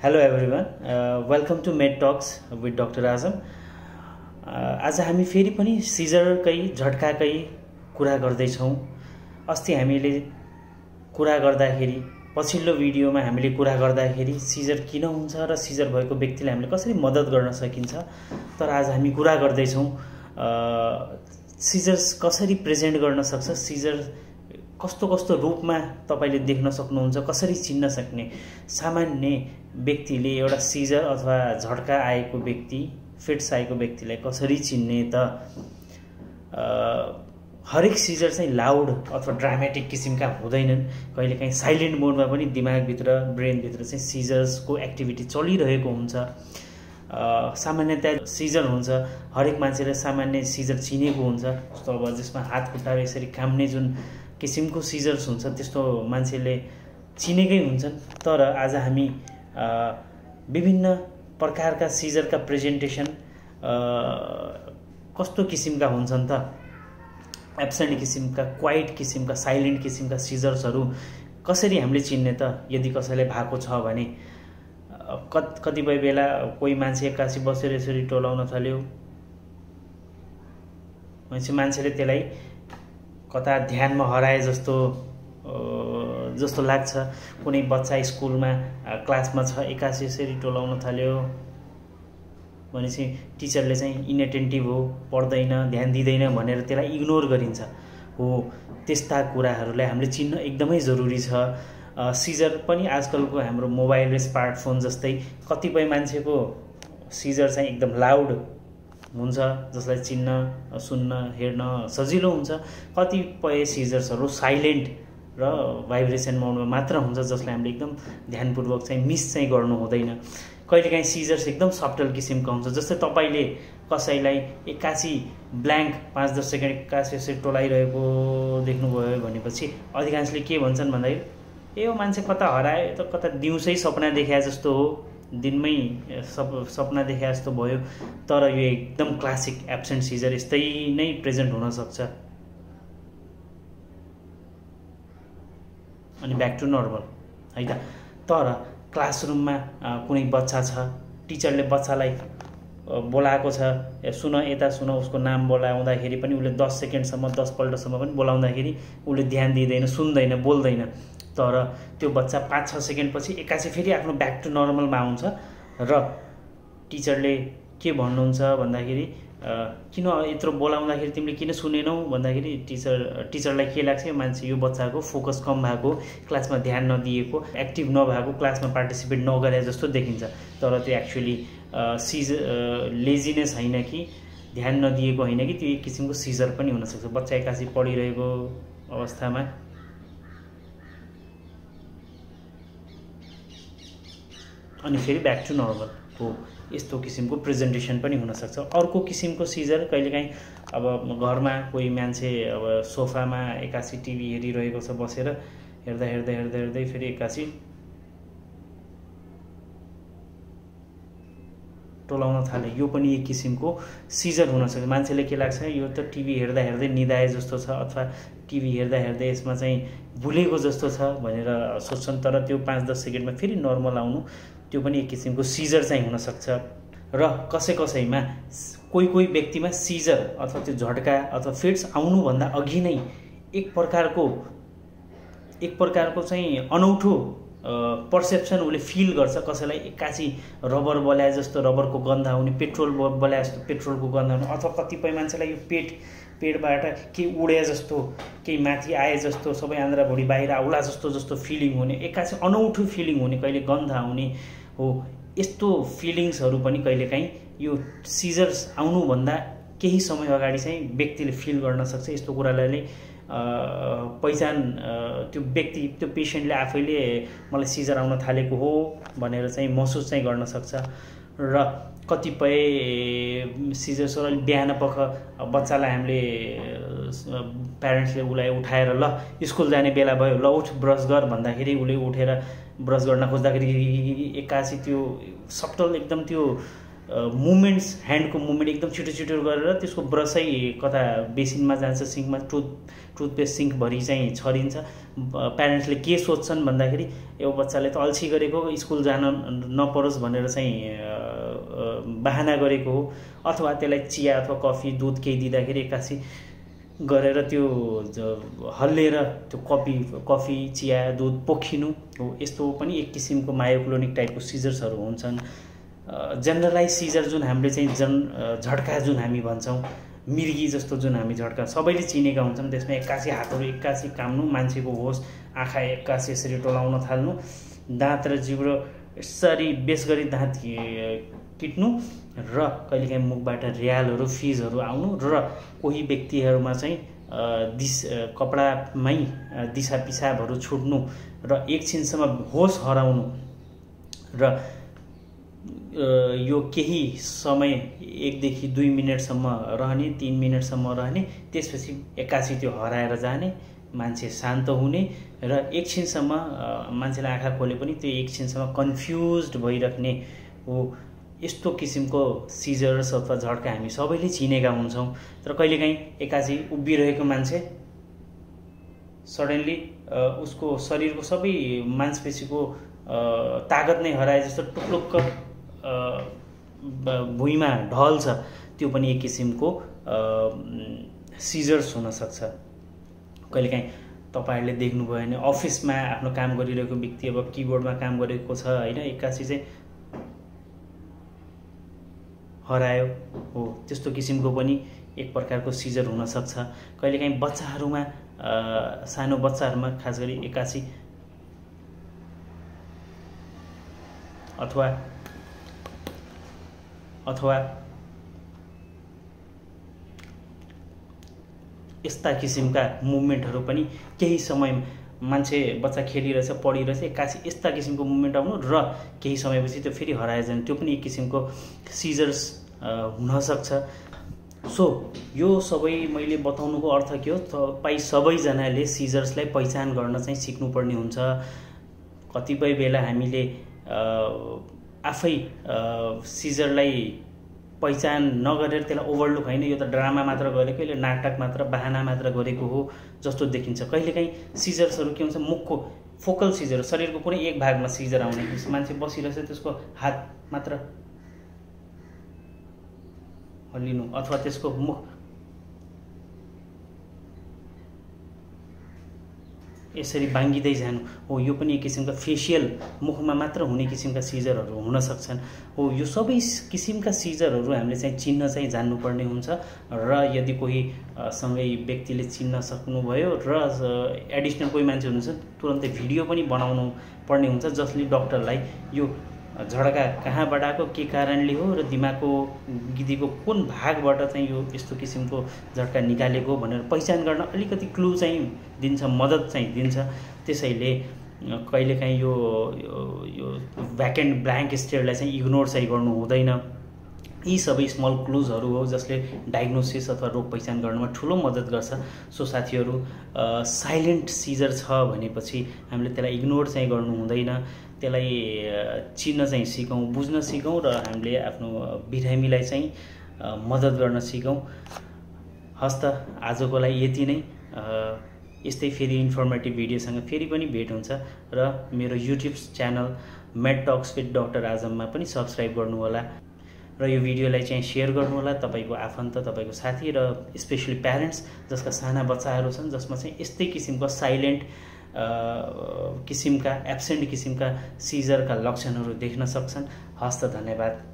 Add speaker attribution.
Speaker 1: Hello everyone, welcome to Med Talks with Dr. Azam. आज हामी फेरि पनि सिजरकै झट्काकै कुरा गर्दैछौँ। अस्ति हामीले कुरा गर्दाखेरि पछिल्लो भिडियोमा हामीले कुरा गर्दाखेरि सिजर किन हुन्छ र सिजर भएको व्यक्तिलाई हामीले कसरी मद्दत गर्न सकिन्छ। तर आज हामी कुरा गर्दैछौँ सिजर्स कसरी प्रेजेन्ट गर्न सक्छ, सिजर कस्तो कस्तो रूपमा तपाईले देख्न सक्नुहुन्छ, कसरी चिन्न सक्ने। सामान्य व्यक्तिले एउटा सिजर अथवा झड्का आएको व्यक्ति, फिट्स आएको व्यक्तिलाई कसरी चिन्ने त। हरेक सिजर चाहिँ लाउड अथवा ड्रामेटिक किसिमका हुँदैनन्। कहिलेकाहीँ साइलेन्ट मोडमा पनि दिमागभित्र, ब्रेनभित्र चाहिँ सिजर्सको एक्टिभिटी चलिरहेको हुन्छ। सामान्यतया सिजर हुन्छ, हरेक मान्छेले सामान्य सिजर चिनेको हुन्छ। जस्तो अब जसमा हात खुट्टा यसरी काम्ने जुन किसिमको सिजर्स हुन्छ त्यस्तो मान्छेले चिनेकै हुन्छन्। तर आज हामी विभिन्न प्रकारका सिजरका प्रेजेन्टेसन कस्तो किसिमका हुन्छन् त, एब्सेन्ट किसिमका, क्वाइट किसिमका, साइलेन्ट किसिमका सिजर्सहरू कसरी हामीले चिन्ने त। यदि कसैलाई भएको छ भने कतिपय बेला कोही मान्छे एक्कासी बसेर यसरी टोलाउन थाल्यो, मान्छेले त्यसलाई कता ध्यानमा हराए जस्तो लाग्छ। कुनै बच्चा स्कुलमा क्लासमा छ, एक्कासी यसरी टोलाउन थाल्यो भनेपछि टिचरले चाहिँ इनएटेन्टिभ हो, पढ्दैन, ध्यान दिँदैन भनेर त्यसलाई इग्नोर गरिन्छ। हो, त्यस्ता कुराहरूलाई हामीले चिन्न एकदमै जरुरी छ। सिजर पनि आजकलको हाम्रो मोबाइल र स्मार्टफोन जस्तै कतिपय मान्छेको सिजर चाहिँ एकदम लाउड हुन्छ, जसलाई चिन्न, सुन्न, हेर्न सजिलो हुन्छ। कतिपय सिजर्सहरू साइलेन्ट र भाइब्रेसन मोडमा मात्र हुन्छ, जसलाई हामीले एकदम ध्यानपूर्वक चाहिँ मिस चाहिँ गर्नु हुँदैन। कहिलेकाहीँ सिजर्स एकदम सब्टल किसिमको हुन्छ। जस्तै तपाईले कसैलाई एक्कासी ब्ल्याङ्क 5-10 सेकेन्ड एक्कासी यसरी टोलाइरहेको देख्नुभयो भनेपछि अधिकांशले के भन्छन् भन्दाखेरि यो मान्छे कता हरायो, त कता दिउँसै सपना देखे जस्तो हो, दिनमै सपना देखे जस्तो भयो। तर यो एकदम क्लासिक एब्सेन्ट सिजर यस्तै नै प्रेजेन्ट हुन सक्छ अनि ब्याक टु नर्मल है त। तर क्लासरुममा कुनै बच्चा छ, टिचरले बच्चालाई बोलाएको छ, सुन यता सुन, उसको नाम बोलाउँदाखेरि पनि उसले 10 सेकेन्डसम्म, 10 पल्टसम्म पनि बोलाउँदाखेरि उसले ध्यान दिँदैन, सुन्दैन, बोल्दैन। तर त्यो बच्चा 5-6 सेकेन्डपछि एक्कासी फेरि आफ्नो ब्याक टु नर्मलमा आउँछ र टिचरले के भन्नुहुन्छ भन्दाखेरि किन यत्रो बोलाउँदाखेरि तिमीले किन सुनेनौ भन्दाखेरि टिचरलाई के लाग्छ, यो मान्छे, यो बच्चाको फोकस कम भएको, क्लासमा ध्यान नदिएको, एक्टिभ नभएको, क्लासमा पार्टिसिपेट नगरे जस्तो देखिन्छ। तर त्यो एक्चुअली लेजिनेस होइन कि ध्यान नदिएको होइन कि, त्यो एक किसिमको सिजर पनि हुनसक्छ। बच्चा एक्कासी पढिरहेको अवस्थामा अनि फेरि ब्याक टु नर्मल हो, यस्तो किसिमको प्रेजेन्टेसन पनि हुनसक्छ। अर्को किसिमको सिजर कहिलेकाहीँ अब घरमा कोही मान्छे अब सोफामा एक्कासी टिभी हेरिरहेको छ, बसेर हेर्दा हेर्दै हेर्दै हेर्दै फेरि एक्कासी टोलाउन थाले, यो पनि एक किसिमको सिजर हुनसक्छ। मान्छेले के लाग्छ, यो त टिभी हेर्दा हेर्दै निदाए जस्तो छ, अथवा टिभी हेर्दा हेर्दै यसमा चाहिँ भुलेको जस्तो छ भनेर सोच्छन्। तर त्यो 5-10 सेकेन्डमा फेरि नर्मल आउनु, त्यो पनि एक किसिमको सिजर चाहिँ हुनसक्छ। र कसैमा कोही व्यक्तिमा सिजर अथवा त्यो झड्का अथवा फिट्स आउनुभन्दा अघि नै एक प्रकारको चाहिँ अनौठो पर्सेप्सन उसले फिल गर्छ। कसैलाई एक्कासी रबर बल्याए जस्तो रबरको गन्ध आउने, पेट्रोल बल्याए जस्तो पेट्रोलको गन्ध आउने, अथवा कतिपय मान्छेलाई यो पेटबाट के उडे जस्तो, केही माथि आए जस्तो, सबै आन्द्रा भुँडी बाहिर आउला जस्तो फिलिङ हुने, एक्कासी अनौठो फिलिङ हुने, कहिले गन्ध आउने हो। यस्तो फिलिङ्सहरू पनि कहिलेकाहीँ यो सिजर्स आउनुभन्दा केही समय अगाडि चाहिँ व्यक्तिले फिल गर्न सक्छ। यस्तो कुरालाई पहिचान त्यो व्यक्ति, त्यो पेसेन्टले आफैले मलाई सिजर आउन थालेको हो भनेर चाहिँ महसुस चाहिँ गर्न सक्छ। र कतिपय सिजर्सहरू बिहान पख बच्चालाई हामीले प्यारेन्ट्सले उसलाई उठाएर ल स्कुल जाने बेला भयो, ल उठ ब्रस गर भन्दाखेरि उसले उठेर ब्रस गर्न खोज्दाखेरि एक्कासी त्यो सब्टल एकदम त्यो मुभमेन्ट्स, ह्यान्डको मुभमेन्ट एकदम छिटो छिटो गरेर त्यसको ब्रसै कता बेसिनमा जान्छ, सिङ्कमा टुथपेस्ट सिङ्कभरि चाहिँ छरिन्छ। प्यारेन्ट्सले के सोध्छन् भन्दाखेरि यो बच्चाले त अल्छी गरेको, स्कुल जान नपरोस् भनेर चाहिँ बहाना गरेको हो, अथवा त्यसलाई चिया अथवा कफी दुध केही दिँदाखेरि एक्कासी गरेर त्यो हल्लिएर त्यो कफी चिया दुध पोखिनु हो। यस्तो पनि एक किसिमको मायोक्लोनिक टाइपको सिजर्सहरू हुन्छन्। जनरलाइज सिजर जुन हामीले चाहिँ झड्का जुन हामी भन्छौँ, मिर्गी जस्तो जुन हामी झड्का सबैले चिनेका हुन्छौँ, त्यसमा एक्कासी हातहरू एक्कासी काम्नु, मान्छेको होस, आँखा एक्कासी यसरी टोलाउन थाल्नु, दाँत र जिब्रो यसरी बेस गरी दाँत किट्नु र कहिलेकाहीँ मुखबाट र्यालहरू फिजहरू आउनु र कोही व्यक्तिहरूमा चाहिँ कपडामै दिशा पिसाबहरू छुट्नु र एकछिनसम्म होस हराउनु र यो केही समय 1 देखि 2 मिनटसम्म रहने, 3 मिनटसम्म रहने, त्यसपछि एक्कासी त्यो हराएर जाने, मान्छे शान्त हुने र एकछिनसम्म मान्छेले आँखा खोले पनि त्यो एकछिनसम्म कन्फ्युज्ड भइराख्ने हो। यस्तो किसिमको सिजर्स अथवा झड्का हामी सबैले चिनेका हुन्छौँ। तर कहिलेकाहीँ एक्कासी उभिरहेको मान्छे सडनली उसको शरीरको सबै मांसपेशीको तागत नै हराए जस्तो टुक्लुक्क भुइँमा ढल्छ, त्यो पनि एक किसिमको सिजर्स हुनसक्छ। कहिलेकाहीँ तपाईँहरूले देख्नुभयो भने अफिसमा आफ्नो काम गरिरहेको व्यक्ति अब किबोर्डमा काम गरेको छ होइन, एक्कासी चाहिँ हरायो हो, त्यस्तो किसिमको पनि एक प्रकारको सिजर हुनसक्छ। कहिलेकाहीँ बच्चाहरूमा सानो बच्चाहरूमा खास गरी एक्कासी अथवा यस्ता किसिमका मुभमेन्टहरू पनि केही समय मान्छे बच्चा खेलिरहेछ पढिरहेछ एक्कासी यस्ता किसिमको मुभमेन्ट आउनु र केही समयपछि त्यो फेरि हराएर जाने, त्यो पनि एक किसिमको सिजर्स हुनसक्छ। सो यो सबै मैले बताउनुको अर्थ के हो, तपाईँ सबैजनाले सिजर्सलाई पहिचान गर्न चाहिँ सिक्नुपर्ने हुन्छ। कतिपय बेला हामीले आफै सिजरलाई पहिचान नगरेर त्यसलाई ओभरलुक होइन, यो त ड्रामा मात्र गरेको, यसले नाटक मात्र बहाना मात्र गरेको हो जस्तो देखिन्छ। कहिलेकाहीँ सिजर्सहरू के हुन्छ, मुखको फोकल सिजर, शरीरको कुनै एक भागमा सिजर आउने, मान्छे बसिरहेछ त्यसको हात मात्र हल्लिनु अथवा त्यसको मुख यसरी बाङ्गिँदै जानु हो, यो पनि एक किसिमका फेसियल मुखमा मात्र हुने किसिमका सिजरहरू हुन सक्छन् हो। यो सबै किसिमका सिजरहरू हामीले चाहिँ चिन्न चाहिँ जान्नुपर्ने हुन्छ र यदि कोही सँगै व्यक्तिले चिन्न सक्नुभयो र एडिसनल कोही मान्छे हुनुहुन्छ तुरन्तै भिडियो पनि बनाउनु पर्ने हुन्छ, जसले डक्टरलाई यो झड्का कहाँबाट आएको, के कारणले हो र दिमागको गिदीको कुन भागबाट चाहिँ यो यस्तो किसिमको झड्का निकालेको भनेर पहिचान गर्न अलिकति क्लु चाहिँ दिन्छ, मद्दत चाहिँ दिन्छ। त्यसैले कहिलेकाहीँ यो भ्याकेन्ट ब्ल्याङ्क स्टेयरलाई चाहिँ इग्नोर चाहिँ गर्नु हुँदैन। यी सबै स्मल क्लुजहरू हो जसले डायग्नोसिस अथवा रोग पहिचान गर्नमा ठुलो मद्दत गर्छ। सो साथीहरू, साइलेन्ट सिजर छ भनेपछि हामीले त्यसलाई इग्नोर चाहिँ गर्नु हुँदैन, त्यसलाई चिन्न चाहिँ सिकौँ, बुझ्न सिकौँ र हामीले आफ्नो बिरामीलाई चाहिँ मद्दत गर्न सिकौँ। हस्त आजको लागि यति नै। यस्तै फेरि इन्फर्मेटिभ भिडियोसँग फेरि पनि भेट हुन्छ र मेरो YouTube channel Mad Talks with Doctor आजममा पनि सब्सक्राइब गर्नुहोला र यो भिडियोलाई चाहिँ सेयर गर्नुहोला तपाईँको आफन्त, तपाईँको साथी र स्पेसली प्यारेन्ट्स जसका साना बच्चाहरू छन् जसमा चाहिँ यस्तै किसिमको साइलेन्ट किसिमका एब्सेन्ट किसिमका सिजरका लक्षणहरू देख्न सक्छन्। हस्त, धन्यवाद।